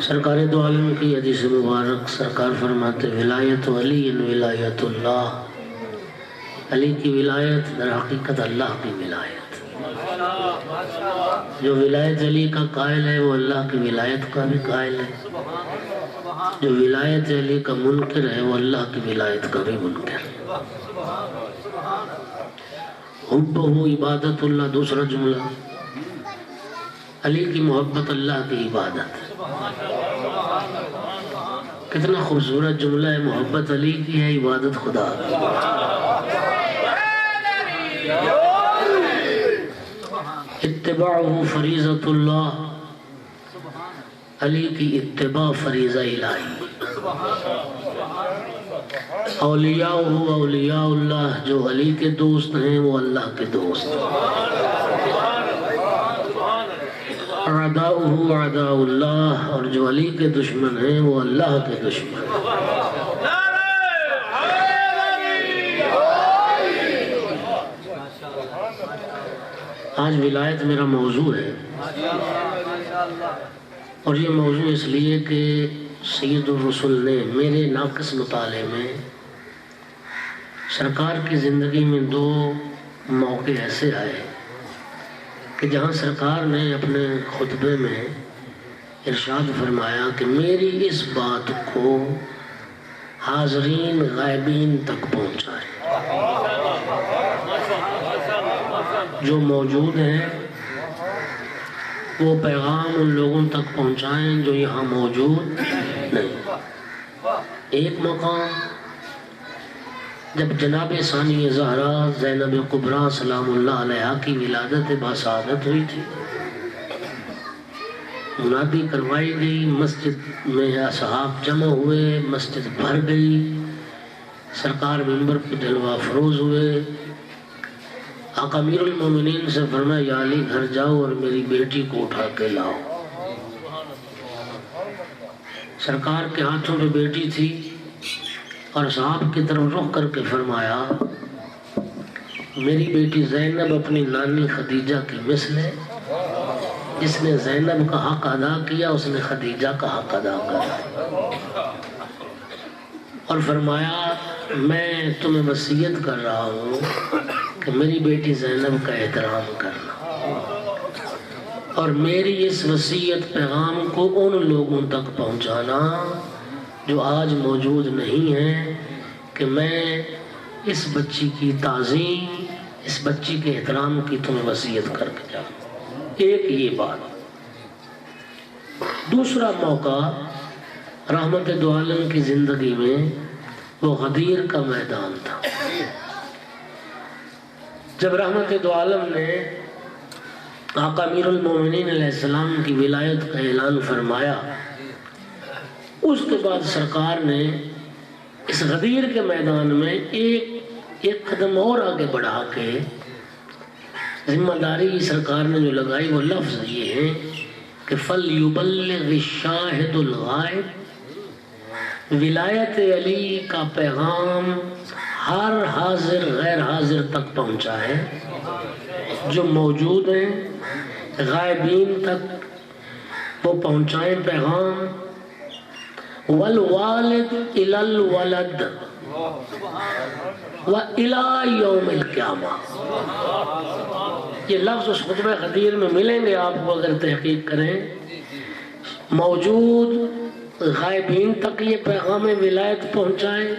سرکار دو عالم کی حدیث مبارک سرکار فرماتے ولایت علی ولایت اللہ، علی کی ولایت در حقیقت اللہ کی ولایت۔ جو ولایت علی کا قائل ہے وہ اللہ کی ولایت کا بھی قائل ہے، جو ولایت علی کا منکر ہے وہ اللہ کی ولایت کا بھی منکر ہے۔ حبہ عبادت اللہ، دوسرا جملہ علی کی محبت اللہ کی عبادت۔ کتنا خوبصورت جملہ ہے، محبت علی کی ہے، عبادت خدا کی۔ اتباعہ فریضۃ اللہ، علی کی اتباع فریضہ الہی۔ اولیاءہ اولیاء اللہ، جو علی کے دوست ہیں وہ اللہ کے دوست ہیں۔ اعداؤہ اعداء اللہ، اور جو علی کے دشمن ہیں وہ اللہ کے دشمن ہیں۔ آج ولایت میرا موضوع ہے، اور یہ موضوع اس لیے کہ سید الرسل نے میرے ناقص مطالعے میں سرکار کی زندگی میں دو موقع ایسے آئے کہ جہاں سرکار نے اپنے خطبے میں ارشاد فرمایا کہ میری اس بات کو حاضرین غائبین تک پہنچائیں، جو موجود ہیں وہ پیغام ان لوگوں تک پہنچائیں جو یہاں موجود نہیں۔ ایک مقام جب جناب ثانی زہرا زینب کبریٰ سلام اللہ علیہا کی ولادت باسعادت ہوئی تھی، منادی کروائی گئی، مسجد میں اصحاب جمع ہوئے، مسجد بھر گئی، سرکار منبر پہ جلوہ افروز ہوئے۔ آقا امیر المومنین سے فرمایا یا علی گھر جاؤ اور میری بیٹی کو اٹھا کے لاؤ۔ سرکار کے ہاتھوں میں بیٹی تھی، اور صاحب کی طرف رخ کر کے فرمایا میری بیٹی زینب اپنی نانی خدیجہ کی مثل ہے، جس نے زینب کا حق ادا کیا اس نے خدیجہ کا حق ادا کیا۔ اور فرمایا میں تمہیں وصیت کر رہا ہوں کہ میری بیٹی زینب کا احترام کرنا، اور میری اس وصیت پیغام کو ان لوگوں تک پہنچانا جو آج موجود نہیں ہیں، کہ میں اس بچی کی تعظیم، اس بچی کے احترام کی تمہیں وصیت کر کے جاؤں۔ ایک یہ بات۔ دوسرا موقع رحمت دو عالم کی زندگی میں وہ غدیر کا میدان تھا۔ جب رحمت دو عالم نے آقا امیر المومنین علیہ السلام کی ولایت کا اعلان فرمایا، اس کے بعد سرکار نے اس غدیر کے میدان میں ایک قدم اور آگے بڑھا کے ذمہ داری سرکار نے جو لگائی وہ لفظ یہ ہے کہ فَلْيُبَلِّغِ الشَّاهِدُ الْغَائِبُ، ولایت علی کا پیغام ہر حاضر غیر حاضر تک پہنچائے، جو موجود ہیں غائبین تک وہ پہنچائیں پیغام۔ والوالد الی الولد وإلی یوم القیامہ، یہ لفظ اس خطبہ غدیر میں ملیں گے آپ کو اگر تحقیق کریں۔ موجود غائبین تک یہ پیغام ولایت پہنچائیں،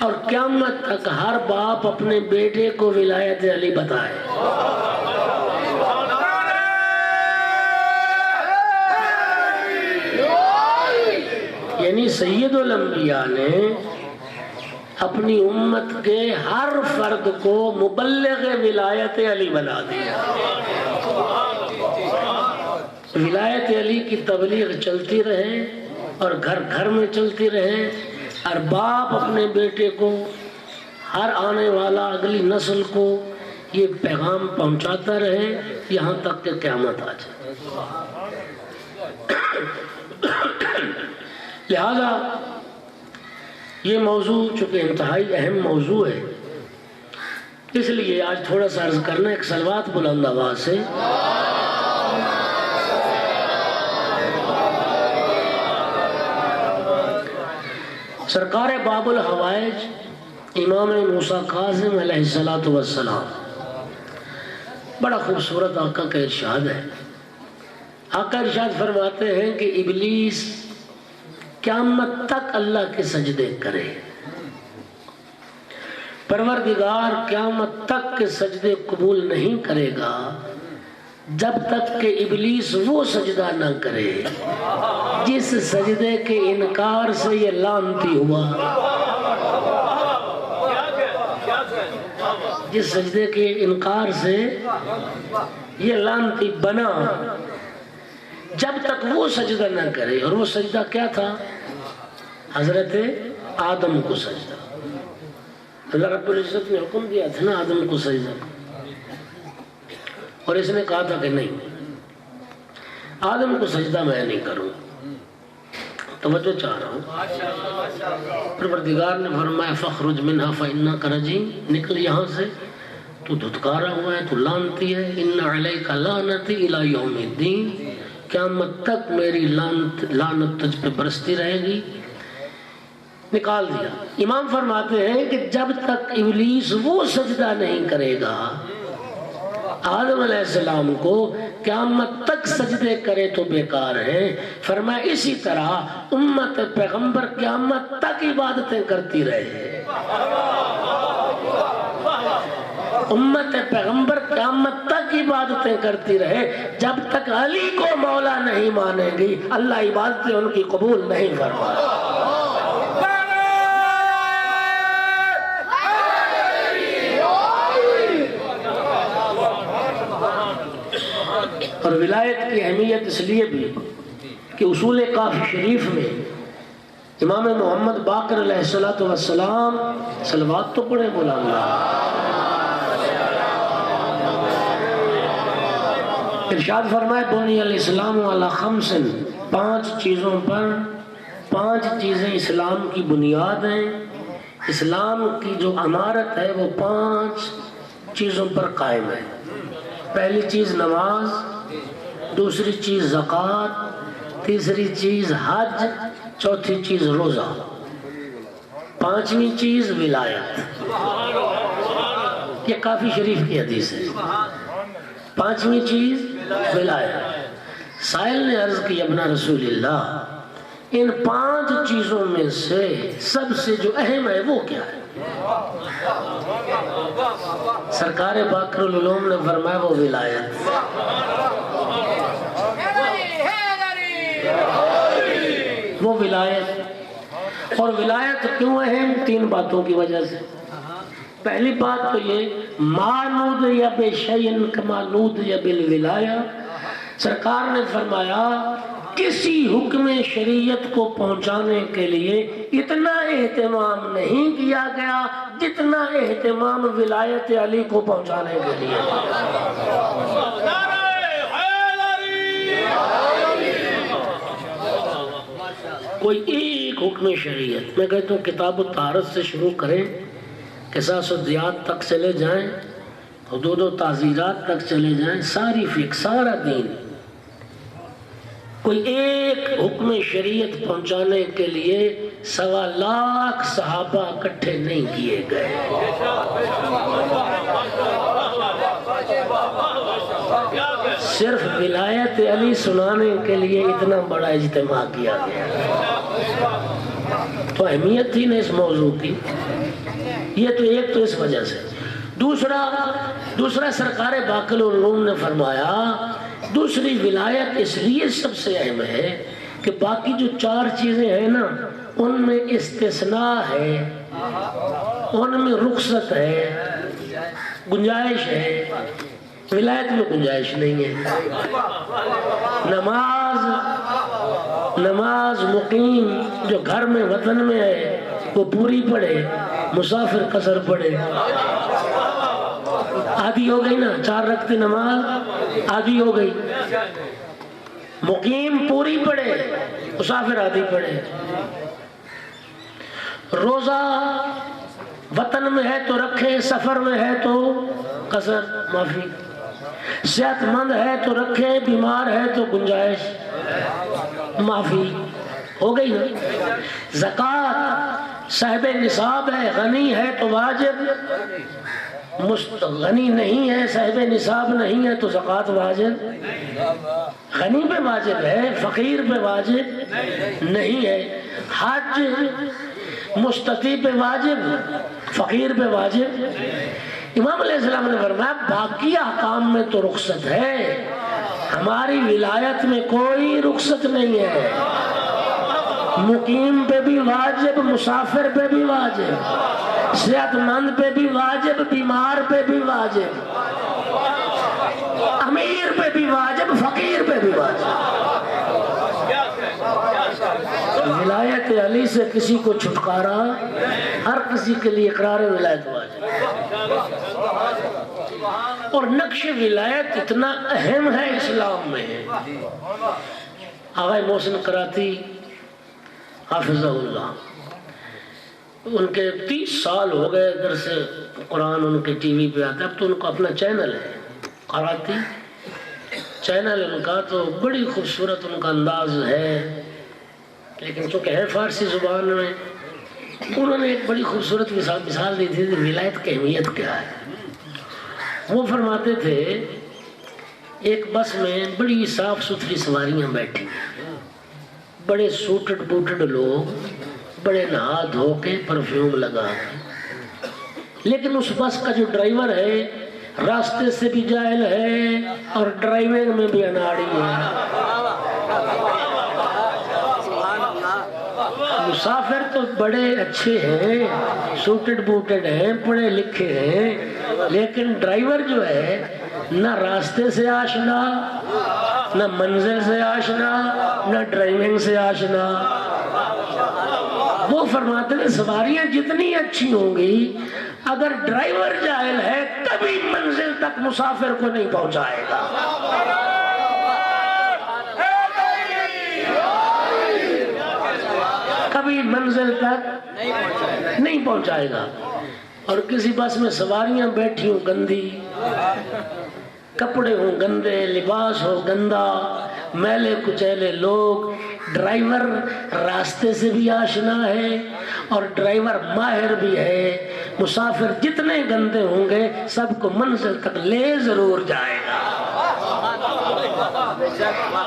اور قیامت تک ہر باپ اپنے بیٹے کو ولایت علی بتائے۔ یعنی سید الانبیاء نے اپنی امت کے ہر فرد کو مبلغ ولایت علی بنا دیا۔ ولایت علی کی تبلیغ چلتی رہے اور گھر گھر میں چلتی رہے، ہر باپ اپنے بیٹے کو، ہر آنے والا اگلی نسل کو یہ پیغام پہنچاتا رہے یہاں تک کہ قیامت آ جائے۔ لہذا یہ موضوع چونکہ انتہائی اہم موضوع ہے، اس لیے آج تھوڑا سا عرض کرنا، ایک صلوات بلند آواز سے سرکار باب الحوائج امام موسیٰ کاظم علیہ السلام، بڑا خوبصورت آقا کا ارشاد ہے۔ آقا ارشاد فرماتے ہیں کہ ابلیس قیامت تک اللہ کے سجدے کرے، پروردگار قیامت تک کے سجدے قبول نہیں کرے گا جب تک کہ ابلیس وہ سجدہ نہ کرے جس سجدے کے انکار سے یہ لعنتی ہوا، جس سجدے کے انکار سے یہ لعنتی بنا، جب تک وہ سجدہ نہ کرے۔ اور وہ سجدہ کیا تھا؟ حضرت آدم کو سجدہ۔ اللہ رب العزت نے حکم دیا تھا نا آدم کو سجدہ، اور اس نے کہا تھا کہ نہیں، آدم کو سجدہ میں نہیں کروں۔ توجہ چاہ رہا ہوں، پروردگار نے فرمایا فخرج منہا فإنک رجیم، نکل یہاں سے، تو دھتکارا ہوا ہے، تو لعنتی ہے، ان علیک لعنتی الی یوم الدین، قیامت تک میری لعنت تجھ پہ برستی رہے گی۔ نکال دیا۔ امام فرماتے ہیں کہ جب تک ابلیس وہ سجدہ نہیں کرے گا آدم علیہ السلام کو، قیامت تک سجدے کرے تو بیکار ہیں۔ فرمایا اسی طرح امت پیغمبر قیامت تک عبادتیں کرتی رہے، امت پیغمبر قیامت تک عبادتیں کرتی رہے، جب تک علی کو مولا نہیں مانے گی اللہ عبادتیں ان کی قبول نہیں فرمائے۔ اور ولایت کی اہمیت اس لیے بھی کہ اصول کافی شریف میں امام محمد باقر علیہ السلام، صلوات تو پڑھے مولانا، ارشاد فرمائے بنی الاسلام علی خمس، 5 چیزوں پر، 5 چیزیں اسلام کی بنیاد ہیں۔ اسلام کی جو عمارت ہے وہ 5 چیزوں پر قائم ہے۔ پہلی چیز نماز، دوسری چیز زکوٰۃ، تیسری چیز حج، چوتھی چیز روزہ، 5ویں چیز ولایت۔ یہ کافی شریف کی حدیث ہے۔ 5ویں چیز ولایت۔ سائل نے عرض کی ابن رسول اللہ، ان 5 چیزوں میں سے سب سے جو اہم ہے وہ کیا ہے؟ سرکار باقر العلوم نے فرمایا وہ ولایت۔ وہ ولایت، اور ولایت کیوں اہم؟ 3 باتوں کی وجہ سے۔ پہلی بات تو یہ مانود یا بے شیئن کما نود یا بالولایہ، سرکار نے فرمایا کسی حکم شریعت کو پہنچانے کے لیے اتنا اہتمام نہیں کیا گیا جتنا اہتمام ولایت علی کو پہنچانے کے لیے۔ کوئی ایک حکم شریعت، میں کہتا ہوں کتاب الطہارت سے شروع کریں، قصاص و دیات تک چلے جائیں، حدود و تعزیرات تک چلے جائیں، ساری فقہ، سارا دین، کوئی ایک حکم شریعت پہنچانے کے لیے 1.25 لاکھ صحابہ اکٹھے نہیں کیے گئے۔ صرف ولایت علی سنانے کے لیے اتنا بڑا اجتماع کیا گیا۔ تو اہمیت تھی نا اس موضوع کی۔ یہ تو ایک تو اس وجہ سے۔ دوسرا سرکار باقر العلوم نے فرمایا دوسری ولایت اس لیے سب سے اہم ہے کہ باقی جو 4 چیزیں ہیں نا ان میں استثناء ہے، ان میں رخصت ہے، گنجائش ہے، ولایت میں گنجائش نہیں ہے۔ نماز مقیم جو گھر میں وطن میں ہے وہ پوری پڑھے، مسافر قصر پڑھے، آدھی ہو گئی نا، 4 رکعت نماز آدھی ہو گئی، مقیم پوری پڑھے، مسافر آدھی پڑھے۔ روزہ وطن میں ہے تو رکھے، سفر میں ہے تو قصر معافی، صحت مند ہے تو رکھے، بیمار ہے تو گنجائش معافی، ہو گئی نا۔ زکوٰۃ صاحب نصاب ہے، غنی ہے تو واجب، غنی نہیں ہے، صاحب نصاب نہیں ہے تو زکوٰۃ واجب، غنی پہ واجب ہے، فقیر پہ واجب نہیں ہے، حج مستطیع پہ واجب، فقیر پہ واجب۔ امام علیہ السلام نے فرمایا باقی احکام میں تو رخصت ہے، ہماری ولایت میں کوئی رخصت نہیں ہے، مقیم پہ بھی واجب، مسافر پہ بھی واجب، صحت مند پہ بھی واجب، بیمار پہ بھی واجب، امیر پہ بھی واجب، فقیر پہ بھی واجب۔ ولایت علی سے کسی کو چھٹکارا، ہر کسی کے لیے اقرار ولایت واجب۔ اور نقش ولایت اتنا اہم ہے اسلام میں۔ آغا محسن کراتی حافظہ اللہ، ان کے 30 سال ہو گئے درس قرآن ان کے ٹی وی پہ آتا ہے، اب تو ان کا اپنا چینل ہے کراتی چینل ان کا، تو بڑی خوبصورت ان کا انداز ہے، لیکن چونکہ ہے فارسی زبان میں، انہوں نے ایک بڑی خوبصورت مثال دی تھی کہ ولایت کی اہمیت کیا ہے۔ وہ فرماتے تھے ایک بس میں بڑی صاف ستھری سواریاں بیٹھی ہیں، بڑے سوٹڈ بوٹڈ لوگ، بڑے نہا دھو کے پرفیوم لگا کے، لیکن اس بس کا جو ڈرائیور ہے راستے سے بھی جاہل ہے اور ڈرائیونگ میں بھی اناڑی ہے۔ مسافر تو بڑے اچھے ہیں، سوٹڈ بوٹڈ ہیں، پڑھے لکھے ہیں، لیکن ڈرائیور جو ہے نہ راستے سے آشنا، نہ منزل سے آشنا، نہ ڈرائیونگ سے آشنا۔ وہ فرماتے ہیں سواریاں جتنی اچھی ہوں گی، اگر ڈرائیور جاہل ہے کبھی منزل تک مسافر کو نہیں پہنچائے گا۔ کبھی منزل تک نہیں پہنچائے گا۔ اور کسی بس میں سواریاں بیٹھی ہوں گندی، کپڑے ہوں گندے، لباس ہو گندا، میلے کچیلے لوگ، ڈرائیور راستے سے بھی آشنا ہے اور ڈرائیور ماہر بھی ہے، مسافر جتنے گندے ہوں گے سب کو منزل تک لے ضرور جائے گا۔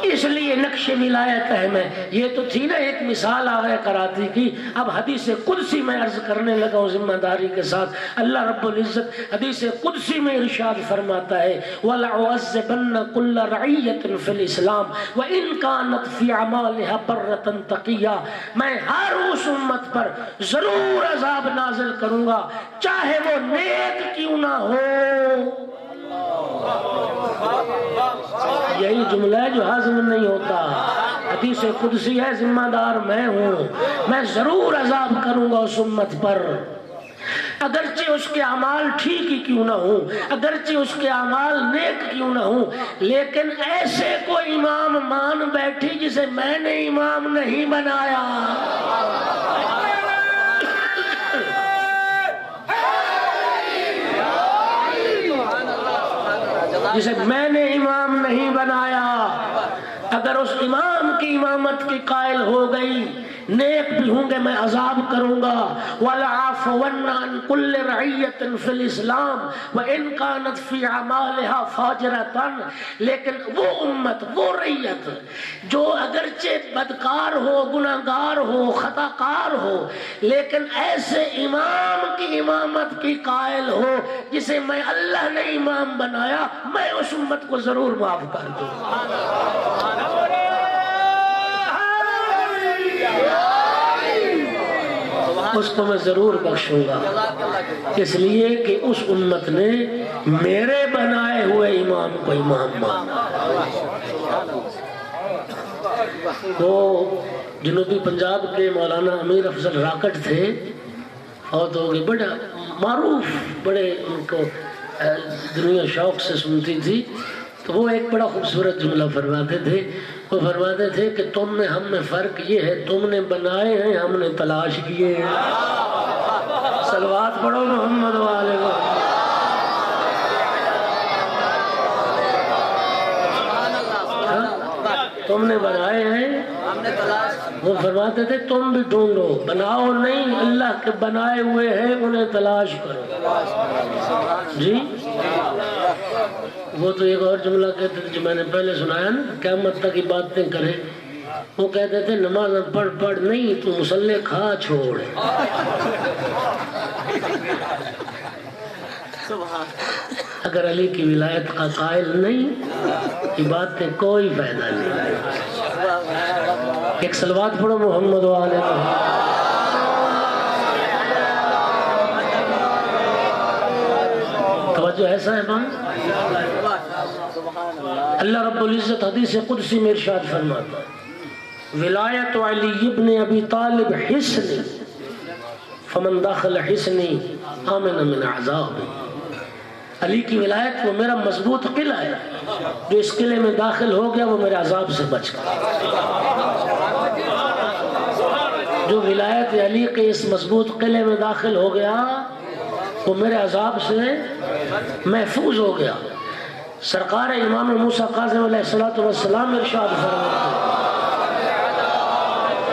اس لیے نقش ولایت اہم ہے۔ یہ تو تھی نا ایک مثال آگے کراتی کی، اب حدیث قدسی میں عرض کرنے لگا ہوں ذمہ داری کے ساتھ۔ اللہ رب العزت حدیث قدسی میں ارشاد فرماتا ہے وَلَعُعَذِّبَنَّ كُلَّ رَعِيَّةٍ فِي الْإِسْلَامِ وَإِنْ كَانَتْ فِي أَعْمَالِهَا بَرَّةً تَقِيًّا، میں ہر اس امت پر ضرور عذاب نازل کروں گا چاہے وہ نیک کیوں نہ ہو۔ یہی جملہ ہے جو ہضم نہیں ہوتا۔ حدیث قدسی ہے، ذمہ دار میں ہوں، میں ضرور عذاب کروں گا اس امت پر، اگرچہ اس کے اعمال ٹھیک ہی کیوں نہ ہوں، اگرچہ اس کے اعمال نیک کیوں نہ ہوں، لیکن ایسے کو امام مان بیٹھی جسے میں نے امام نہیں بنایا، جسے میں نے امام نہیں بنایا، اگر اس امام کی امامت کی قائل ہو گئی، نیک بھی ہوں گے میں عذاب کروں گا۔ وَلَعَافُوَنَّ عَنْ كُلِّ رَعِيَّةٍ فِي الْإِسْلَامِ وَإِنْ كَانَتْ فِي أَعْمَالِهَا فَاجِرَةً، لیکن وہ امت، وہ رعیت جو اگرچہ بدکار ہو، گناہگار ہو، خطا کار ہو، لیکن ایسے امام کی امامت کی قائل ہو جسے میں اللہ نے امام بنایا، میں اس امت کو ضرور معاف کر دوں۔ اس کو میں ضرور بخشوں گا، اس لیے کہ اس امت نے میرے بنائے ہوئے امام کو امام مانا۔ وہ جنوبی پنجاب کے مولانا امیر افضل راکٹ تھے، اور تو بڑا معروف، بڑے ان کو دنیا شوق سے سنتی تھی، تو وہ ایک بڑا خوبصورت جملہ فرماتے تھے۔ وہ فرماتے تھے کہ تم نے ہم میں فرق یہ ہے، تم نے بنائے ہیں، ہم نے تلاش کیے ہیں۔ صلوات پڑھو محمد والے کو۔ تم نے بنائے ہیں، وہ فرماتے تھے تم بھی ڈھونڈو، بناؤ نہیں، اللہ کے بنائے ہوئے ہیں انہیں تلاش کرو جی۔ وہ تو ایک اور جملہ کہتے تھے جو میں نے پہلے سنایا نا، قیامت تک کی باتیں کرے، وہ کہتے تھے نماز پڑھ پڑھ نہیں تو مصلے کھا چھوڑ۔ اگر علی کی ولایت کا قائل نہیں، یہ بات میں کوئی فائدہ نہیں۔ ایک صلوات پڑھو محمد و آلہ محمد۔ توجہ ہے صاحبان؟ اللہ رب العزت حدیث قدسی میں ارشاد فرماتا ہے ولایت علی ابن ابی طالب حصنی فمن داخل حصنی آمن من عذاب۔ علی کی ولایت وہ میرا مضبوط قلعہ ہے، جو اس قلعے میں داخل ہو گیا وہ میرے عذاب سے بچ گیا۔ جو ولایت علی کے اس مضبوط قلعے میں داخل ہو گیا وہ میرے عذاب سے محفوظ ہو گیا۔ سرکار امام موسیٰ کاظم علیہ السلام ارشاد فرماتے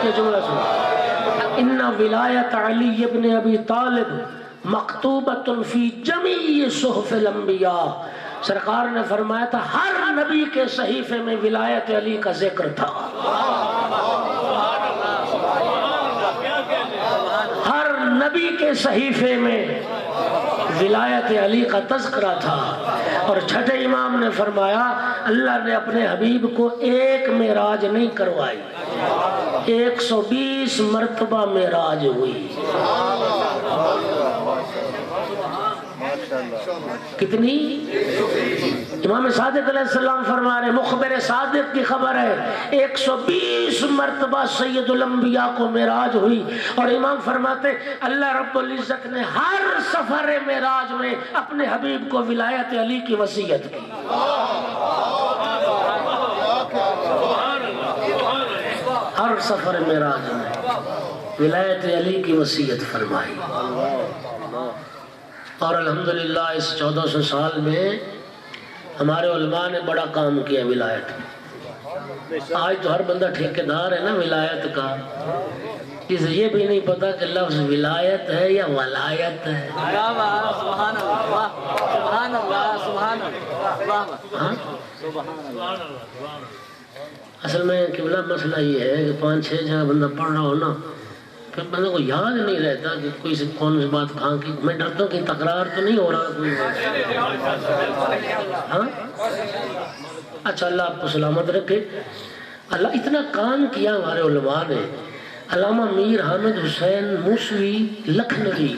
یہ جملہ سنو ان ولایت علی ابن ابی طالب مکتوبۃ فی جمیع صحف الانبیاء۔ سرکار نے فرمایا تھا ہر نبی کے صحیفے میں ولایت علی کا ذکر تھا، ہر نبی کے صحیفے میں ولایت علی کا تذکرہ تھا۔ اور چھٹے امام نے فرمایا اللہ نے اپنے حبیب کو ایک معراج نہیں کروائی، 120 مرتبہ معراج ہوئی۔ کتنی؟ امام صادق علیہ السلام فرما رہے، مخبر صادق کی خبر ہے 120 مرتبہ سید الانبیاء کو معراج ہوئی۔ اور امام فرماتے اللہ رب العزت نے ہر سفر معراج میں اپنے حبیب کو ولایت علی کی وصیت کی۔ ہر سفر معراج میں ولایت علی کی وصیت فرمائی۔ اور الحمدللہ اس 1400 سال میں ہمارے علماء نے بڑا کام کیا ولایت۔ آج تو ہر بندہ ٹھیکیدار ہے نا ولایت کا، اسے یہ بھی نہیں پتا کہ لفظ ولایت ہے یا ولایت ہے۔ سبحان اللہ سبحان اللہ سبحان اللہ۔ اصل میں قبلہ مسئلہ یہ ہے کہ 5-6 جگہ بندہ پڑھ رہا ہو نا، پھر بندے کو یاد نہیں رہتا کہ کوئی سے کون سی بات کہاں کی۔ میں ڈرتا ہوں کہ تکرار تو نہیں ہو رہا کوئی ہاں؟ اچھا اللہ آپ کو سلامت رکھے۔ اللہ اتنا کام کیا ہمارے علماء نے۔ علامہ میر حامد حسین موسوی لکھنوی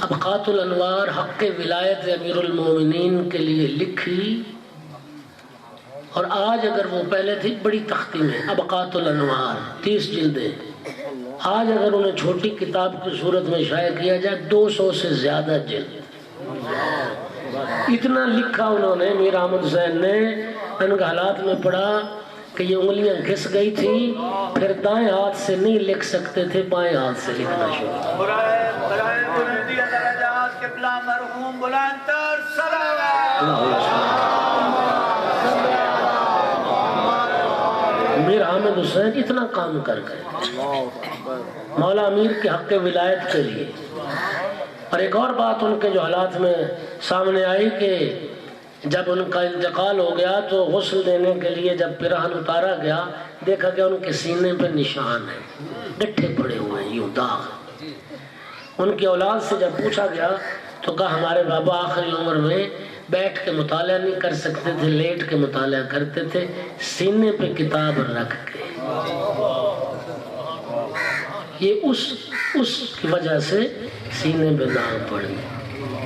ابقات الانوار حق ولایت امیر المومنین کے لیے لکھی، اور آج اگر وہ پہلے تھی بڑی تختی میں ابقات الانوار 30 جلدیں، آج اگر انہیں چھوٹی کتاب کی صورت میں شائع کیا جائے 200 سے زیادہ جلد۔ اتنا لکھا انہوں نے میر حامد حسین نے۔ ان کے حالات میں پڑھا کہ یہ انگلیاں گھس گئی تھی، پھر دائیں ہاتھ سے نہیں لکھ سکتے تھے، بائیں ہاتھ سے لکھنا شروع۔ میر حامد حسین اتنا کام کر گئے مولا امیر کے حق ولایت کے لیے۔ اور ایک اور بات ان کے جو حالات میں سامنے آئی کہ جب ان کا انتقال ہو گیا تو غسل دینے کے لیے جب پیراہن اتارا گیا، دیکھا گیا ان کے سینے پہ نشان ہیں، گٹھے پڑے ہوئے ہیں، یوں داغ۔ ان کی اولاد سے جب پوچھا گیا تو کہا ہمارے بابا آخری عمر میں بیٹھ کے مطالعہ نہیں کر سکتے تھے، لیٹ کے مطالعہ کرتے تھے، سینے پہ کتاب رکھ کے۔ یہ اس کی وجہ سے سینے پہ داغ پڑی۔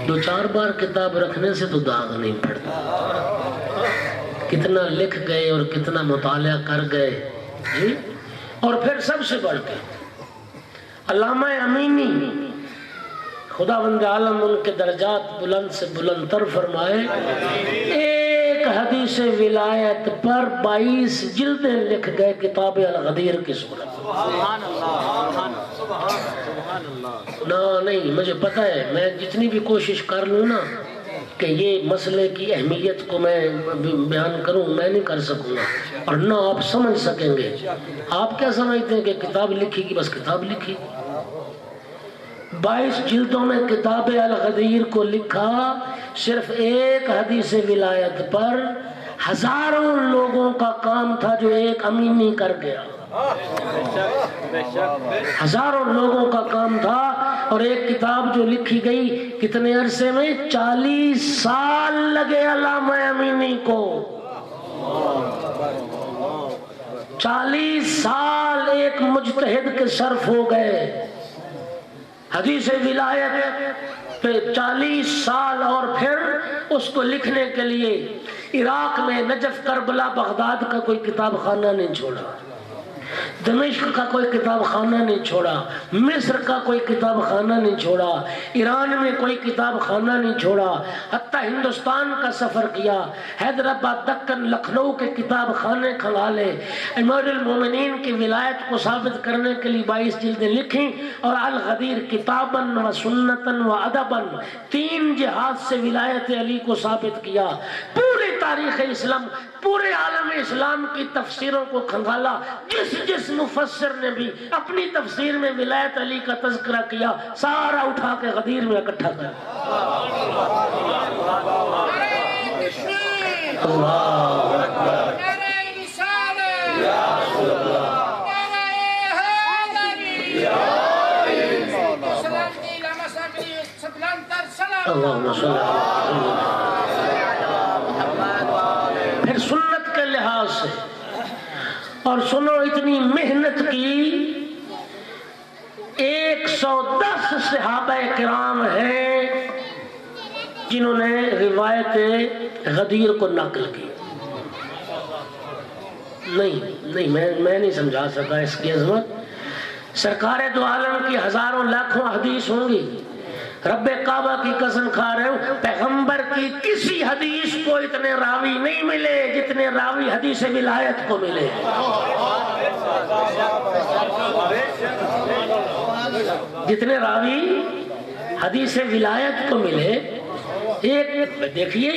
2-4 بار کتاب رکھنے سے تو داغ نہیں پڑتا۔ کتنا لکھ گئے اور کتنا مطالعہ کر گئے جی۔ اور پھر سب سے بڑھ کے علامہ امینی خداوند عالم ان کے درجات بلند سے بلند تر فرمائے، ایک حدیث ولایت پر 22 جلدیں لکھ گئے کتاب الغدیر کی صورت۔ نہ نہیں، مجھے پتہ ہے میں جتنی بھی کوشش کر لوں نا کہ یہ مسئلے کی اہمیت کو میں بیان کروں، میں نہیں کر سکوں گا اور نہ آپ سمجھ سکیں گے۔ آپ کیا سمجھتے ہیں کہ کتاب لکھی کی بس کتاب لکھی؟ 22 جلدوں میں کتاب الغدیر کو لکھا صرف ایک حدیث ولایت پر، ہزاروں لوگوں کا کام تھا جو ایک امینی کر گیا، ہزاروں لوگوں کا کام تھا۔ اور ایک کتاب جو لکھی گئی کتنے عرصے میں؟ 40 سال لگے علامہ امینی کو، 40 سال ایک مجتہد کے صرف ہو گئے حدیث ولایت پہ، 40 سال۔ اور پھر اس کو لکھنے کے لیے عراق میں نجف، کربلا، بغداد کا کوئی کتاب خانہ نہیں چھوڑا، دمشق کا کوئی کتاب خانہ نہیں چھوڑا، مصر کا کوئی کتاب خانہ نہیں چھوڑا، ایران میں کوئی کتاب خانہ نہیں چھوڑا، حتیٰ ہندوستان کا سفر کیا، حیدرآباد، دکن، لکھنؤ کے کتاب خانے کھنگالے، امیر المومنین کی ولایت کو ثابت کرنے کے لیے 22 جلدیں لکھیں۔ اور الغدیر کتاباً و سنتاً و ادباً، 3 جہاد سے ولایت علی کو ثابت کیا۔ پوری تاریخ اسلام، پورے عالم اسلام کی تفسیروں کو کھنگالا، جس مفسر نے بھی اپنی تفسیر میں ولایت علی کا تذکرہ کیا سارا اٹھا کے غدیر میں اکٹھا کر۔ پھر سنت کے لحاظ سے، اور سنو اتنی محنت کی، 110 صحابہ کرام ہیں جنہوں نے روایت غدیر کو نقل کی۔ نہیں میں نہیں سمجھا سکا اس کی عظمت۔ سرکار دو عالم کی ہزاروں لاکھوں حدیث ہوں گی، رب کعبہ کی قسم کھا رہے ہوں، پیغمبر کی کسی حدیث کو اتنے راوی نہیں ملے جتنے راوی حدیث ولایت کو ملے۔ جتنے راوی حدیث ولایت کو ملے، ایک دیکھیے،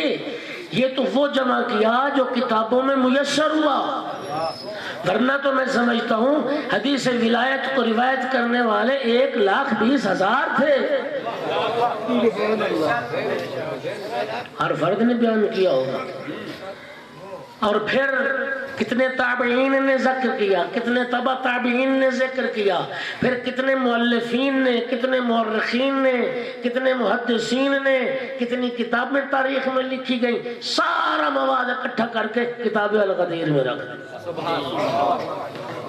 یہ تو وہ جمع کیا جو کتابوں میں میسر ہوا، ورنہ تو میں سمجھتا ہوں حدیث ولایت کو روایت کرنے والے 1,20,000 تھے، ہر فرد نے بیان کیا ہوگا۔ اور پھر کتنے تابعین نے ذکر کیا، کتنے تبع تابعین نے ذکر کیا، پھر کتنے مؤلفین نے، کتنے مورخین نے، کتنے محدثین نے، کتنی کتابیں تاریخ میں لکھی گئیں، سارا مواد اکٹھا کر کے کتاب الغدیر میں رکھ دیا۔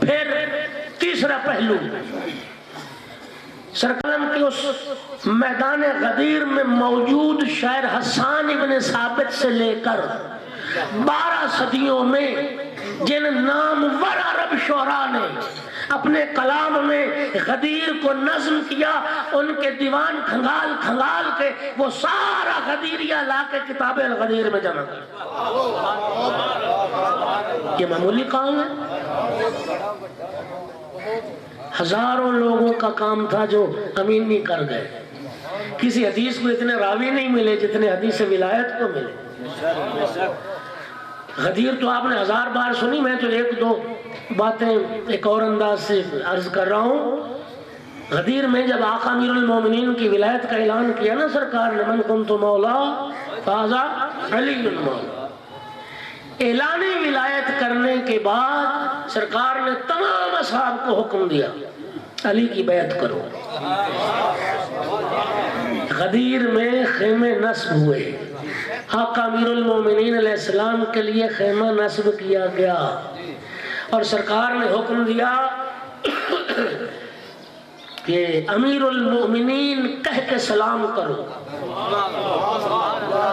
پھر تیسرا پہلو، سرکلم کی اس میدان غدیر میں موجود شاعر حسان ابن ثابت سے لے کر 12 صدیوں میں جن نامور عرب شعراء نے اپنے کلام میں غدیر کو نظم کیا، ان کے دیوان کھنگال کھنگال کے وہ سارا غدیریہ لا کے کتاب الغدیر میں جمع کر۔ یہ معمولی کام ہے؟ ہزاروں لوگوں کا کام تھا جو امین نہیں کر گئے۔ کسی حدیث کو اتنے راوی نہیں ملے جتنے حدیث ولایت کو ملے۔ غدیر تو آپ نے 1000 بار سنی، میں تو 1-2 باتیں ایک اور انداز سے عرض کر رہا ہوں۔ غدیر میں جب آقا امیر المومنین کی ولایت کا اعلان کیا نا سرکار نے، من کنت مولا فہذا علی المولا، اعلان ولایت کرنے کے بعد سرکار نے تمام اصحاب کو حکم دیا علی کی بیعت کرو۔ غدیر میں خیمے نصب ہوئے، آقا امیر المومنین علیہ السلام کے لیے خیمہ نصب کیا گیا، اور سرکار نے حکم دیا کہ امیر المومنین کہہ کے سلام کرو،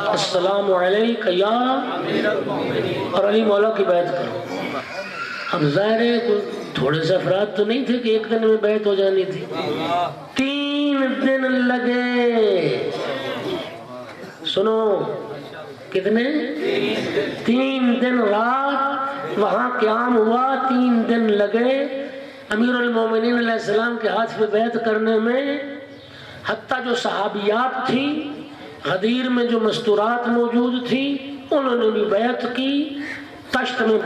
السلام علیک یا امیر المومنین، اور علی مولا کی بیعت کرو۔ اب ظاہر ہے تھوڑے سے افراد تو نہیں تھے کہ ایک دن میں بیعت ہو جانی تھی، 3 دن لگے۔ سنو کتنے؟ 3 دن رات وہاں قیام ہوا، 3 دن لگے امیر المومنین علیہ السلام کے ہاتھ پہ بیعت کرنے میں۔ حتیٰ جو صحابیات تھی غدیر میں جو مستورات موجود تھی انہوں نے بھی بیعت کی. تشت میں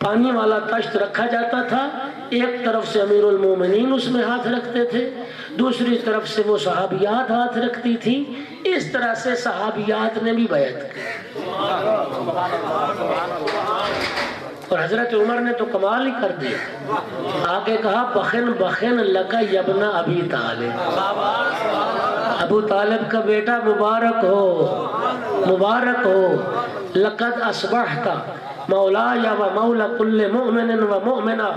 پانی والا تشت رکھا جاتا تھا. ایک طرف سے امیر المومنین اس میں ہاتھ رکھتے تھے, دوسری طرف سے وہ صحابیات ہاتھ رکھتی تھی. اس طرح سے صحابیات نے بھی بیعت کی. اور حضرت عمر نے تو کمال ہی کر دیا. آگے کہا بخن بخن لکا یبن ابی طالب, ابو طالب کا بیٹا مبارک ہو. لقد اصبحت مولا یا و مولا کل مؤمن و مؤمنہ.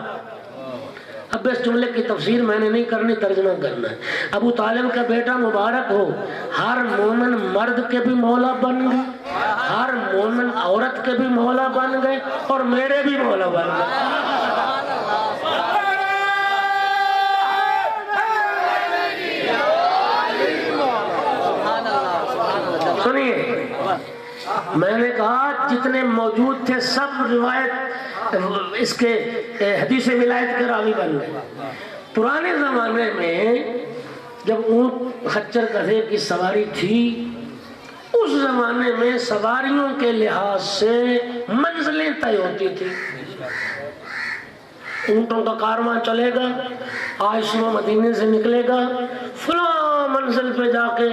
اب اس جملے کی تفسیر میں نے نہیں کرنی, ترجمہ کرنا ہے. ابو طالب کا بیٹا مبارک ہو, ہر مومن مرد کے بھی مولا بن گئے, ہر مومن عورت کے بھی مولا بن گئے, اور میرے بھی مولا بن گئے. سنیے, میں نے کہا جتنے موجود تھے سب روایت اس کے حدیث ولایت کے راوی بن گئے. پرانے زمانے میں جب اونٹ خچر گدھے کی سواری تھی, اس زمانے میں سواریوں کے لحاظ سے منزلیں طے ہوتی تھی. اونٹوں کا کارواں چلے گا, آج صبح مدینے سے نکلے گا, فلاں منزل پہ جا کے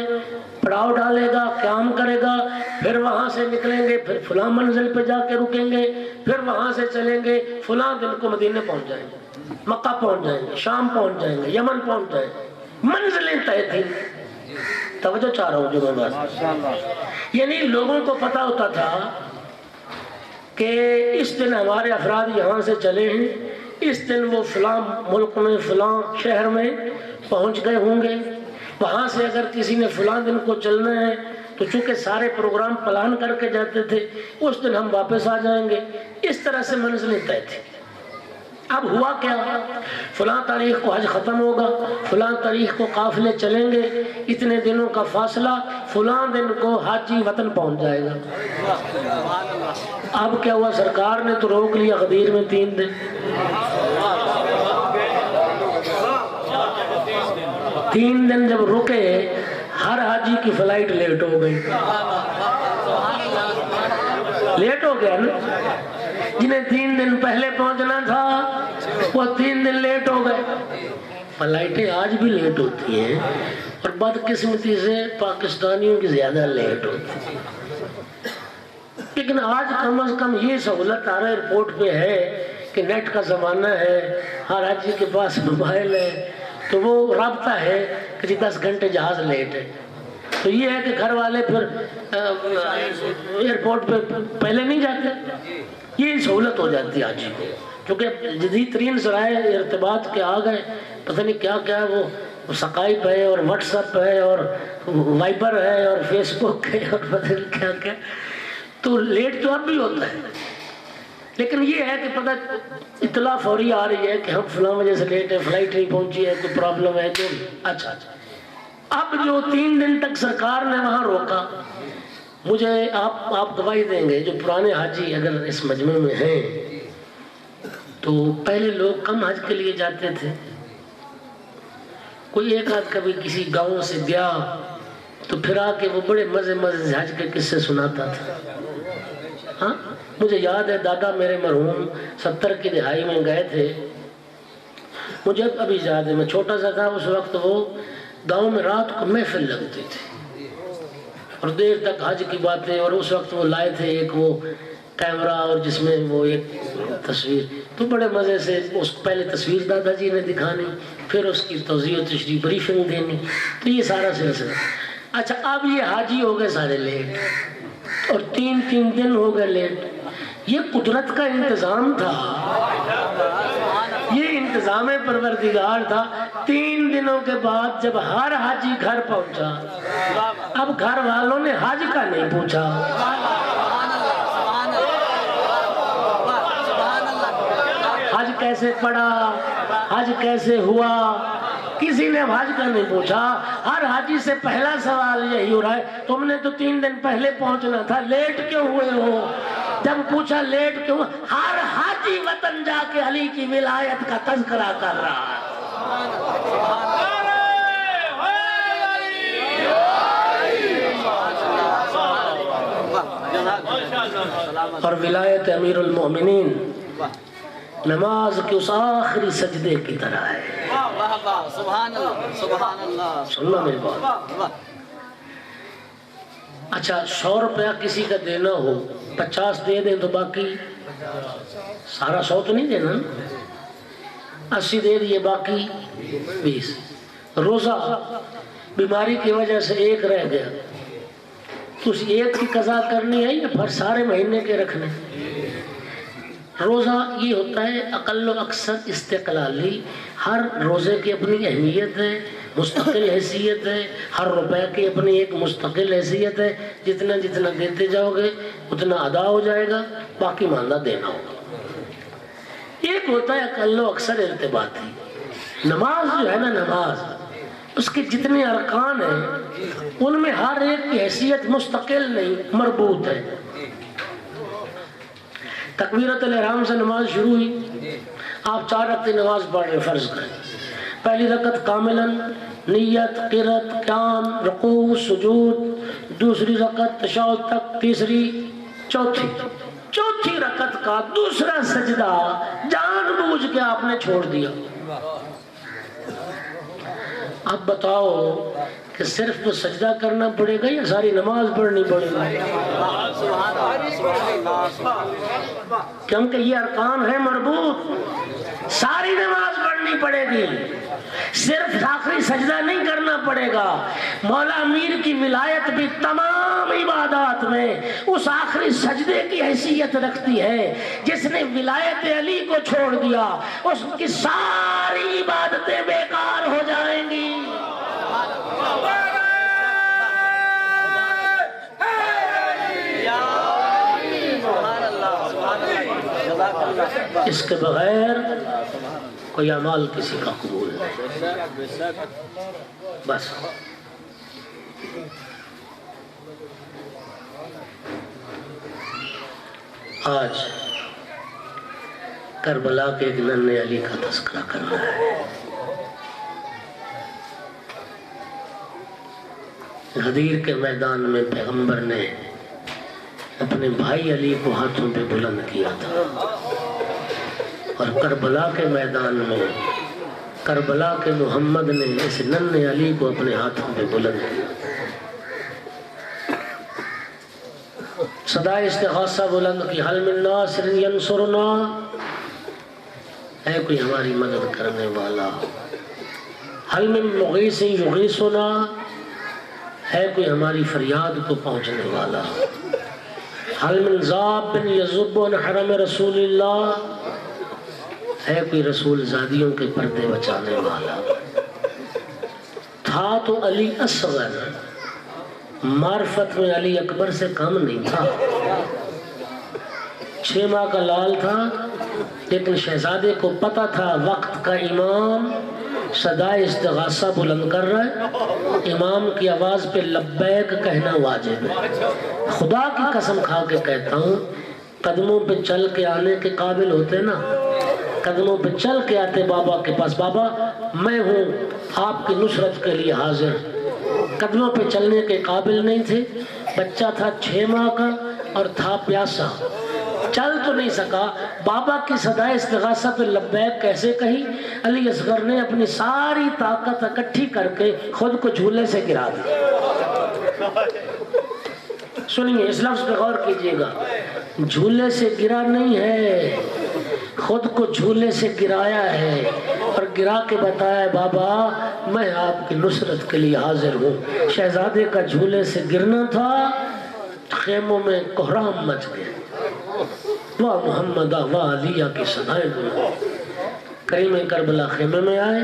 پڑاؤ ڈالے گا, قیام کرے گا, پھر وہاں سے نکلیں گے, پھر فلاں منزل پہ جا کے رکیں گے, پھر وہاں سے چلیں گے, فلاں دن کو مدینے پہنچ جائیں گے, مکہ پہنچ جائیں گے, شام پہنچ جائیں گے, یمن پہنچ جائیں گے. منزلیں طے تھی. توجہ چاہ رہا ہوں جو میں بات, یعنی لوگوں کو پتا ہوتا تھا کہ اس دن ہمارے افراد یہاں سے چلے ہیں, اس دن وہ فلاں ملک میں فلاں شہر میں پہنچ گئے ہوں گے. وہاں سے اگر کسی نے فلاں دن کو چلنا ہے تو چونکہ سارے پروگرام پلان کر کے جاتے تھے, اس دن ہم واپس آ جائیں گے. اس طرح سے منزلیں طے تھی. اب ہوا کیا, فلاں تاریخ کو حج ختم ہوگا, فلاں تاریخ کو قافلے چلیں گے, اتنے دنوں کا فاصلہ, فلاں دن کو حاجی وطن پہنچ جائے گا. اب کیا ہوا, سرکار نے تو روک لیا غدیر میں 3 دن. 3 دن جب رکے, ہر حاجی کی فلائٹ لیٹ ہو گئی. لیٹ ہو گیا نا, جنہیں 3 دن پہلے پہنچنا تھا وہ 3 دن لیٹ ہو گئے. فلائٹیں آج بھی لیٹ ہوتی ہیں, اور بدقسمتی سے پاکستانیوں کی زیادہ لیٹ ہوتی ہیں. لیکن آج کم از کم یہ سہولت آ رہا ایئرپورٹ پہ ہے کہ نیٹ کا زمانہ ہے, ہر حاجی کے پاس موبائل ہے, تو وہ رابطہ ہے کہ 10 گھنٹے جہاز لیٹ ہے. تو یہ ہے کہ گھر والے پھر ایئرپورٹ پہ پہلے نہیں جاتے. یہ سہولت ہو جاتی ہے آج ہی کو, کیونکہ جدید ترین ذرائع ارتباط کے آ گئے. پتہ نہیں کیا کیا, وہ سکائپ ہے اور واٹس ایپ ہے اور وائبر ہے اور فیس بک ہے اور پتہ نہیں کیا کیا. تو لیٹ تو اب بھی ہوتا ہے, لیکن یہ ہے کہ پتہ اطلاع فوری آ رہی ہے کہ ہم فلاں وجہ سے لیٹ ہے, فلائٹ نہیں پہنچی ہے, کوئی پرابلم ہے, جو اچھا. اب جو 3 دن تک سرکار نے وہاں روکا, مجھے آپ گواہی دیں گے جو پرانے حاجی اگر اس مجمع میں ہیں, تو پہلے لوگ کم حج کے لیے جاتے تھے. کوئی ایک آدھ کبھی کسی گاؤں سے گیا تو پھر آ کے وہ بڑے مزے سے حج کے قصے سناتا تھا. ہاں, مجھے یاد ہے دادا میرے مرحوم 70 کی دہائی میں گئے تھے. مجھے ابھی یاد ہے, میں چھوٹا سا تھا اس وقت. وہ گاؤں میں رات کو محفل لگتی تھی اور دیر تک حج کی باتیں, اور اس وقت وہ لائے تھے ایک وہ کیمرہ اور جس میں وہ ایک تصویر, تو بڑے مزے سے اس پہلے تصویر دادا جی نے دکھانی, پھر اس کی توضیح و تشریح بریفنگ دینی, تو یہ سارا سلسلہ. اچھا, اب یہ حاجی ہو گئے سارے لیٹ, اور 3 دن ہو گئے لیٹ. یہ قدرت کا انتظام تھا, یہ انتظام پروردگار تھا. 3 دنوں کے بعد جب ہر حاجی گھر پہنچا, اب گھر والوں نے حج کا نہیں پوچھا, حج کیسے پڑا, حج کیسے ہوا, کسی نے حج کا نہیں پوچھا. ہر حاجی سے پہلا سوال یہی ہو رہا ہے, تم نے تو 3 دن پہلے پہنچنا تھا, لیٹ کیوں ہوئے ہو؟ جب پوچھا لیٹ کیوں, ہر حاجی وطن جا کے علی کی ولایت کا تذکرہ کر رہا ہے. اور ولایت امیر المومنین نماز کے اس آخری سجدے کی طرح ہے. واہ واہ سبحان اللہ سبحان اللہ. سننا میری بات. واہ. اچھا 100 روپیہ کسی کا دینا ہو 50 دے دیں تو باقی سارا 100 تو نہیں دینا, 80 دے دیے باقی 20. روزہ بیماری کی وجہ سے ایک رہ گیا تو اس ایک کی قضا کرنی ہے یا پھر سارے مہینے کے رکھنے. روزہ یہ ہوتا ہے اقل و اکثر استقلالی, ہر روزے کی اپنی اہمیت ہے, مستقل حیثیت ہے, ہر روپے کی اپنی ایک مستقل حیثیت ہے. جتنا جتنا دیتے جاؤ گے اتنا ادا ہو جائے گا, باقی ماندہ دینا ہوگا. ایک ہوتا ہے اقل و اکثر ارتباطی. نماز جو ہے نا, نماز اس کے جتنے ارکان ہیں ان میں ہر ایک کی حیثیت مستقل نہیں, مربوط ہے. تکبیرت الاحرام سے نماز شروع ہوئی, آپ 4 رکعت نماز پڑھ رہے فرض کریں. پہلی رکعت کاملاً نیت, قرات, قیام, رکوع, سجود, دوسری رکعت تشہد تک, تیسری, چوتھی رکعت کا دوسرا سجدہ جان بوجھ کے آپ نے چھوڑ دیا. اب بتاؤ کہ صرف تو سجدہ کرنا پڑے گا یا ساری نماز پڑھنی پڑے گی؟ کیونکہ یہ ارکان ہے مربوط, ساری نماز پڑھنی پڑے گی, صرف آخری سجدہ نہیں کرنا پڑے گا. مولا امیر کی ولایت بھی تمام عبادات میں اس آخری سجدے کی حیثیت رکھتی ہے. جس نے ولایت علی کو چھوڑ دیا اس کی ساری عبادتیں بیکار ہو جائیں گی. اس کے بغیر کوئی اعمال کسی کا قبول نہیں. بس آج کربلا کے ایک ننھے علی کا تذکرہ کرنا ہے. غدیر کے میدان میں پیغمبر نے اپنے بھائی علی کو ہاتھوں پہ بلند کیا تھا, اور کربلا کے میدان میں کربلا کے محمد نے اس ننھے علی کو اپنے ہاتھوں پہ بلند کیا. صدا استغاثہ بلند کی, حل من ناصر ینصرنا, ہے کوئی ہماری مدد کرنے والا. حل من مغیث یغیثنا, ہے کوئی ہماری فریاد کو پہنچنے والا. حل من ذاب یذب عن حرم رسول اللہ, ہے کوئی رسول زادیوں کے پردے بچانے والا. تھا تو علی اصغر, معرفت میں علی اکبر سے کم نہیں تھا. 6 ماہ کا لال تھا, لیکن شہزادے کو پتہ تھا وقت کا امام صدا استغاثہ بلند کر رہا ہے, امام کی آواز پہ لبیک کہنا واجب ہے. خدا کی قسم کھا کے کہتا ہوں, قدموں پہ چل کے آنے کے قابل ہوتے نا, قدموں پہ چل کے آتے بابا کے پاس, بابا میں ہوں آپ کی نصرت کے لیے حاضر. قدموں پہ چلنے کے قابل نہیں تھے. بچہ تھا 6 ماہ کا اور تھا پیاسا, چل تو نہیں سکا. بابا کی صدا استغاثہ پہ لبیک کیسے کہی؟ علی اصغر نے اپنی ساری طاقت اکٹھی کر کے خود کو جھولے سے گرا دیا. سنیے, اس لفظ پہ غور کیجئے گا, جھولے سے گرا نہیں ہے, خود کو جھولے سے گرایا ہے اور گرا کے بتایا بابا میں آپ کی نصرت کے لیے حاضر ہوں. شہزادے کا جھولے سے گرنا تھا, خیموں میں کوہرام مچ گئے. واہ محمد واہ علیہ کی صدائیں بلند. کریم کربلا خیمے میں آئے,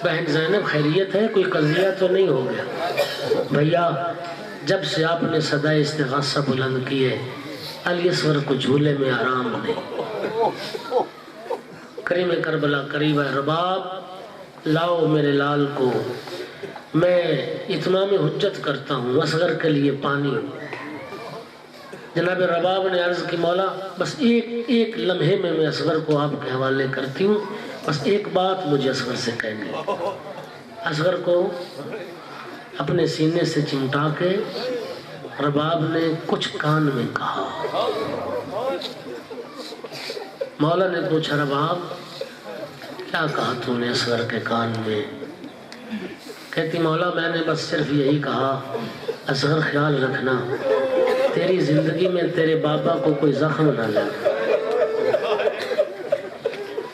بہن زینب خیریت ہے, کوئی قضیہ تو نہیں ہو گیا؟ بھیا جب سے آپ نے صدا استغاثہ بلند کی ہے علی اصغر کو جھولے میں آرام نہیں. کریم کربلا قریب ہے, رباب لاؤ میرے لال کو, میں اتمام حجت کرتا ہوں, اصغر کے لیے پانی. جناب رباب نے عرض کی مولا بس ایک لمحے میں اصغر کو آپ کے حوالے کرتی ہوں, بس ایک بات مجھے اصغر سے کہنی. اصغر کو اپنے سینے سے چمٹا کے رباب نے کچھ کان میں کہا۔ مولا نے پوچھا رباب کیا کہا تو نے اصغر کے کان میں؟ کہتی مولا میں نے بس صرف یہی کہا اصغر خیال رکھنا تیری زندگی میں تیرے بابا کو کوئی زخم نہ لگے۔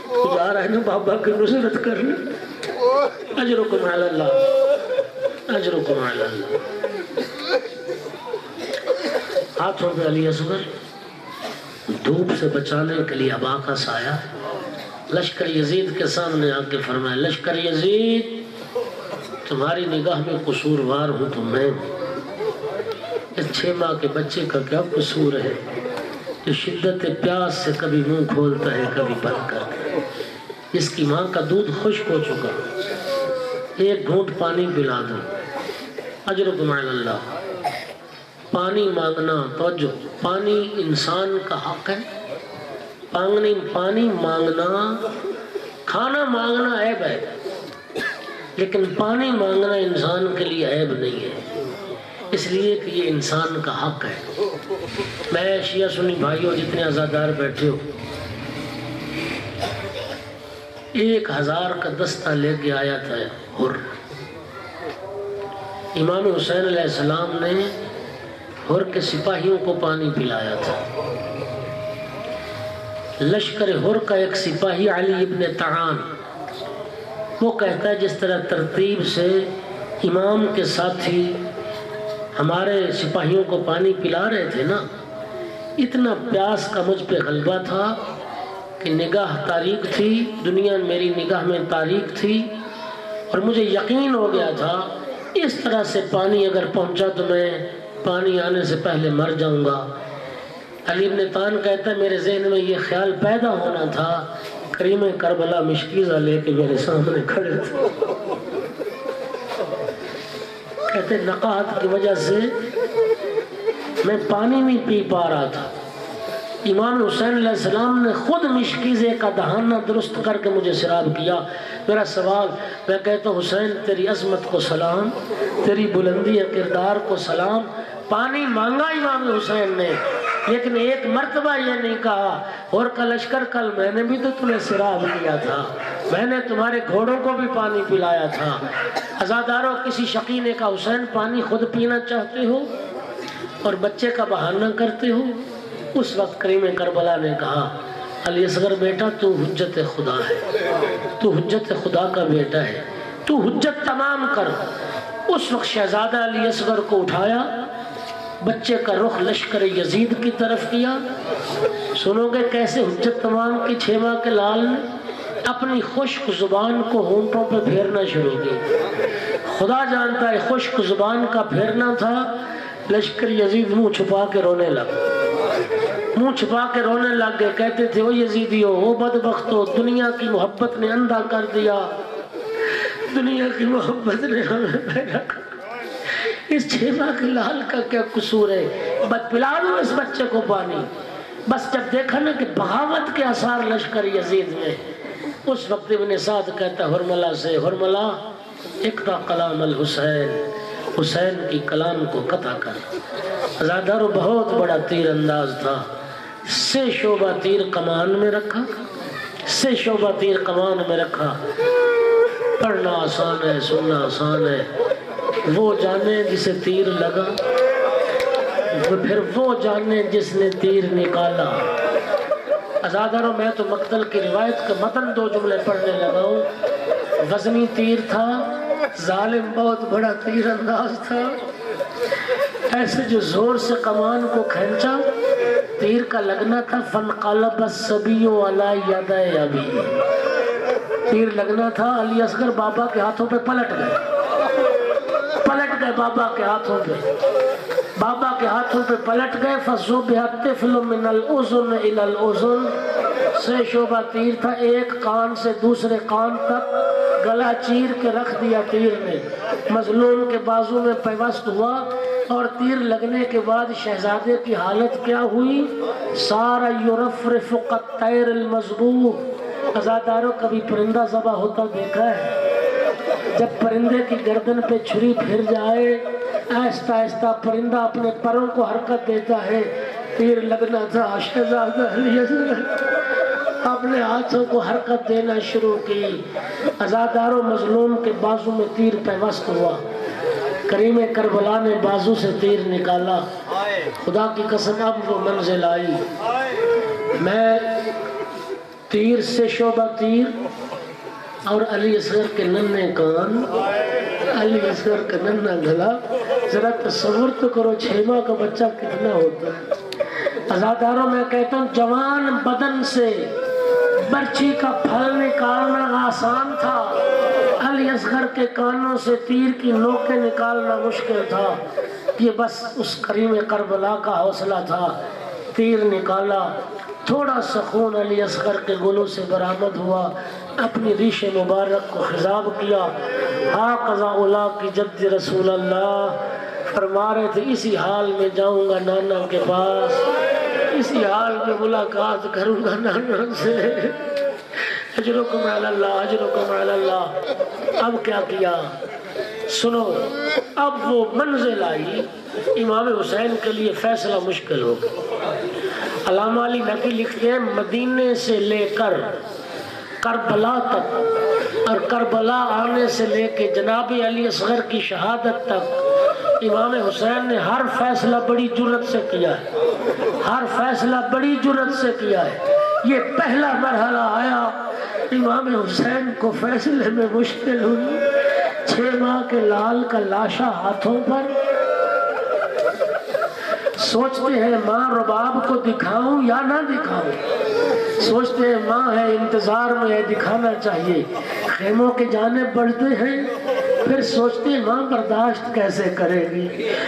تو جا رہا ہے نا بابا کی نصرت کرنے، اجرکم علی اللہ، اجرکم علی اللہ۔ ہاتھوں پہ علی اصغر دھوپ سے بچانے کے لیے ابا کا سایہ لشکر یزید کے سامنے آ کے فرمایا لشکر یزید تمہاری نگاہ میں قصوروار ہوں تو میں ہوں۔ اس 6 ماہ کے بچے کا کیا قصور ہے جو شدت پیاس سے کبھی منہ کھولتا ہے کبھی بند کرتا ہے، جس کی ماں کا دودھ خشک ہو چکا، ایک گھونٹ پانی پلا دو۔ اجرکم علی اللہ۔ پانی مانگنا، توجہ، پانی انسان کا حق ہے، پانی مانگنا، کھانا مانگنا عیب ہے لیکن پانی مانگنا انسان کے لیے عیب نہیں ہے، اس لیے کہ یہ انسان کا حق ہے۔ میں شیعہ سنی بھائیوں جتنے عزادار بیٹھے ہو 1000 کا دستہ لے کے آیا تھا حر۔ امام حسین علیہ السلام نے حر کے سپاہیوں کو پانی پلایا تھا۔ لشکر حر کا ایک سپاہی علی ابن طعان وہ کہتا ہے جس طرح ترتیب سے امام کے ساتھی ہمارے سپاہیوں کو پانی پلا رہے تھے نا، اتنا پیاس کا مجھ پہ غلبہ تھا کہ نگاہ تاریک تھی، دنیا میری نگاہ میں تاریک تھی، اور مجھے یقین ہو گیا تھا اس طرح سے پانی اگر پہنچا تو میں پانی آنے سے پہلے مر جاؤں گا۔ علی ابن طعان کہتا ہے میرے ذہن میں یہ خیال پیدا ہونا تھا، کریم کربلا مشکیزہ لے کے میرے سامنے کھڑے تھے، کہتے نقاہت کی وجہ سے میں پانی نہیں پی پا رہا تھا۔ امام حسین علیہ السلام نے خود مشکیزے کا دہانہ درست کر کے مجھے سراب کیا۔ میرا سوال، میں کہتا ہوں حسین تیری عظمت کو سلام، تیری بلندی کردار کو سلام۔ پانی مانگا امام حسین نے لیکن ایک مرتبہ یہ نہیں کہا اور کا لشکر کل میں نے بھی تو تمہیں سراب کیا تھا، میں نے تمہارے گھوڑوں کو بھی پانی پلایا تھا۔ عزاداروں کسی شقی نے کہا حسین پانی خود پینا چاہتے ہو اور بچے کا بہانہ کرتے ہو؟ اس وقت کریم کربلا نے کہا علی اصغر بیٹا تو حجت خدا ہے، تو حجت خدا کا بیٹا ہے، تو حجت تمام کر۔ اس وقت شہزادہ علی اصغر کو اٹھایا، بچے کا رخ لشکر یزید کی طرف کیا۔ سنو گے کیسے حجت تمام کی 6 ماہ کے لال نے اپنی خشک زبان کو ہونٹوں پہ پھیرنا شروع کی۔ خدا جانتا ہے خشک زبان کا پھیرنا تھا، لشکر یزید منہ چھپا کے رونے لگا، منہ چھپا کے رونے لگ گئے، کہتے تھے او یزیدیو، او بدبختو، دنیا کی محبت نے اندھا کر دیا، دنیا کی محبت نے ہمیں پیدا کر دیا۔ اس 6 ماہ کے لال کا کیا قصور ہے؟ بس پلا دو اس بچے کو پانی۔ بس جب دیکھا نا کہ بغاوت کے آثار لشکر یزید میں، اس وقت ابن سعد کہتا ہرملہ سے ہرملہ اقطع کلام الحسین، حسین کی کلام کو قطع کر۔ عزادارو بہت بڑا تیر انداز تھا، 6 شعبہ تیر کمان میں رکھا، 6 شعبہ تیر کمان میں رکھا۔ پڑھنا آسان ہے، سننا آسان ہے، وہ جانے جسے تیر لگا، پھر وہ جانے جس نے تیر نکالا۔ عزادارو میں تو مقتل کی روایت کا متن 2 جملے پڑھنے لگا ہوں۔ وزنی تیر تھا، ظالم بہت بڑا تیر انداز تھا، ایسے جو زور سے کمان کو کھینچا تیر کا لگنا تھا۔ فانقلب الصبی علی یدی ابی، تیر لگنا تھا، علی اصغر بابا کے ہاتھوں پہ پلٹ گئے بابا کے ہاتھوں پہ، بابا کے ہاتھوں پہ پلٹ گئے۔ فَصُبِحَ الطِّفْلُ مِنَ الْأُذُنِ إِلَى الْأُذُنِ، 6 شعبہ تیر تھا، ایک کان سے دوسرے کان تک گلا چیر کے رکھ دیا تیر نے۔ مظلوم کے بازو میں پیوست ہوا اور تیر لگنے کے بعد شہزادے کی حالت کیا ہوئی؟ سارا یرفرف کالطیر المذبوح۔ عزاداروں کبھی پرندہ ذبح ہوتا دیکھا ہے؟ جب پرندے کی گردن پہ چھری پھر جائے آہستہ آہستہ پرندہ اپنے پروں کو حرکت دیتا ہے، تیر لگنا تھا، شہزادہ علی اصغر اپنے ہاتھوں کو حرکت دینا شروع کی، عزادار و مظلوم کے بازو میں تیر پیوست ہوا، کریم کربلا نے بازو سے تیر نکالا، خدا کی قسم اب وہ منزل آئی، میں تیر سے شعبہ تیر اور علی اصغر کے ننھے کان، علی اصغر کا ننھا گلا، ذرا تصور تو کرو 6 ماہ کا بچہ کتنا ہوتا ہے۔ عزاداروں میں کہتا ہوں جوان بدن سے برچھی کا پھل نکالنا آسان تھا، علی اصغر کے کانوں سے تیر کی نوکیں نکالنا مشکل تھا۔ یہ بس اس کریم کربلا کا حوصلہ تھا، تیر نکالا، تھوڑا سکون علی اصغر کے گلوں سے برآمد ہوا، اپنی ریش مبارک کو خضاب کیا، ہاں قضا اولا کی جد رسول اللہ فرما رہے تھے اسی حال میں جاؤں گا نانا کے پاس، اسی حال میں ملاقات کروں گا نانا سے، اجرکم علی اللہ، اجرکم علی اللہ۔ اب کیا کیا سنو، اب وہ منزل آئی، امام حسین کے لیے فیصلہ مشکل ہو گیا۔ علامہ علی نقی لکھتے ہیں مدینے سے لے کر کربلا تک اور کربلا آنے سے لے کے جناب علی اصغر کی شہادت تک امام حسین نے ہر فیصلہ بڑی جرأت سے کیا ہے، ہر فیصلہ بڑی جرأت سے کیا ہے۔ یہ پہلا مرحلہ آیا، امام حسین کو فیصلے میں مشکل ہوئی، 6 ماہ کے لال کا لاشا ہاتھوں پر، سوچتے ہیں ماں رباب کو دکھاؤں یا نہ دکھاؤں، سوچتے ہیں ماں ہے انتظار میں ہے دکھانا چاہیے، خیموں کے جانب بڑھتے ہیں، پھر سوچتے ہیں ماں برداشت کیسے کرے گی،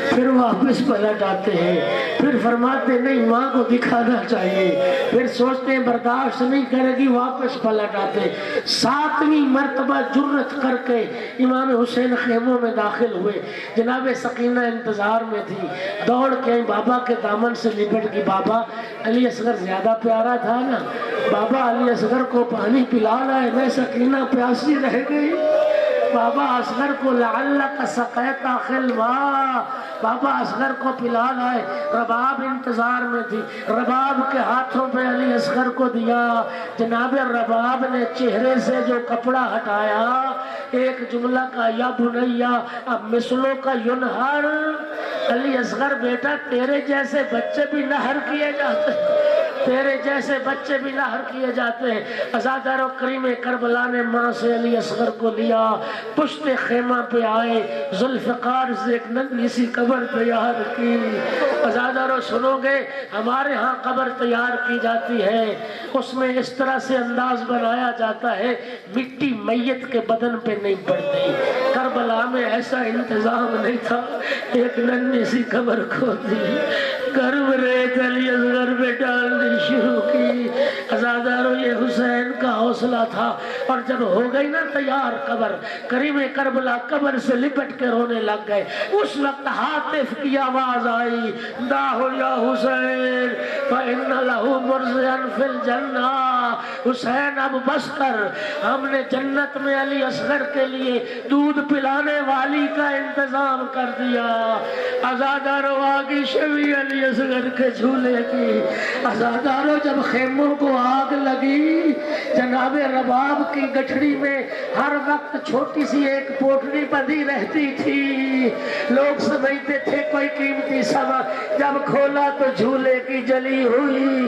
پھر واپس پلٹ آتے ہیں، پھر فرماتے نہیں ماں کو دکھانا چاہیے، پھر سوچتے ہیں برداشت نہیں کرے گی، واپس پلٹ آتے۔ 7ویں مرتبہ جرأت کر کے امام حسین خیموں میں داخل ہوئے، جناب سکینہ انتظار میں تھی، دوڑ کے بابا کے دامن سے لپٹ گئی، بابا علی اصغر زیادہ پیارا تھا نا، بابا علی اصغر کو پانی پلا رہا ہے، میں سکینہ پیاسی رہ گئی، بابا اصغر کو لعلک سقیت خلوا، بابا اصغر کو پلا رہا ہے، رباب انتظار میں تھی، رباب کے ہاتھوں پہ علی اصغر کو دیا، جناب رباب نے چہرے سے جو کپڑا ہٹایا، ایک جملہ کا یا بنیا اب مثلوں کا ینہر، علی اصغر بیٹا تیرے جیسے بچے بھی نہر کیے جاتے ہیں، تیرے جیسے بچے بھی نہر کیے جاتے ہیں۔ عزادار و کریم کربلا نے ماں سے علی اصغر کو لیا، پشت خیمہ پہ آئے، ذوالفقار سے ایک ننھی سی قبر تیار کی۔ عزادارو سنو گے، ہمارے ہاں قبر تیار کی جاتی ہے، اس میں اس طرح سے انداز بنایا جاتا ہے مٹی میت کے بدن پہ نہیں پڑتی، کربلا میں ایسا انتظام نہیں تھا، ایک ننھی سی قبر کھودی، گرم ریت علی اصغر پہ ڈالنی شروع کی۔ عزادارو یہ حسین کا حوصلہ تھا، اور جب ہو گئی نا تیار قبر، کریم کربلا قبر سے لپٹ کے رونے لگ گئے، اس وقت حاطف کی آواز آئی، داہو یا حسین فإن لہو مرضعا فی الجنہ، حسین اب بس کر، ہم نے جنت میں علی اصغر کے لیے دودھ پلانے والی کا انتظام کر دیا۔ عزادارو آگی شوی علی اصغر کے جھولے کی۔ عزادارو جب خیموں کو آگ لگی، جناب رباب کی گٹھڑی میں ہر وقت چھوٹی سی ایک پوٹلی بندھی رہتی تھی، لوگ سمجھتے تھے کوئی قیمتی سامان، جب کھولا تو جھولے کی جلی ہوئی۔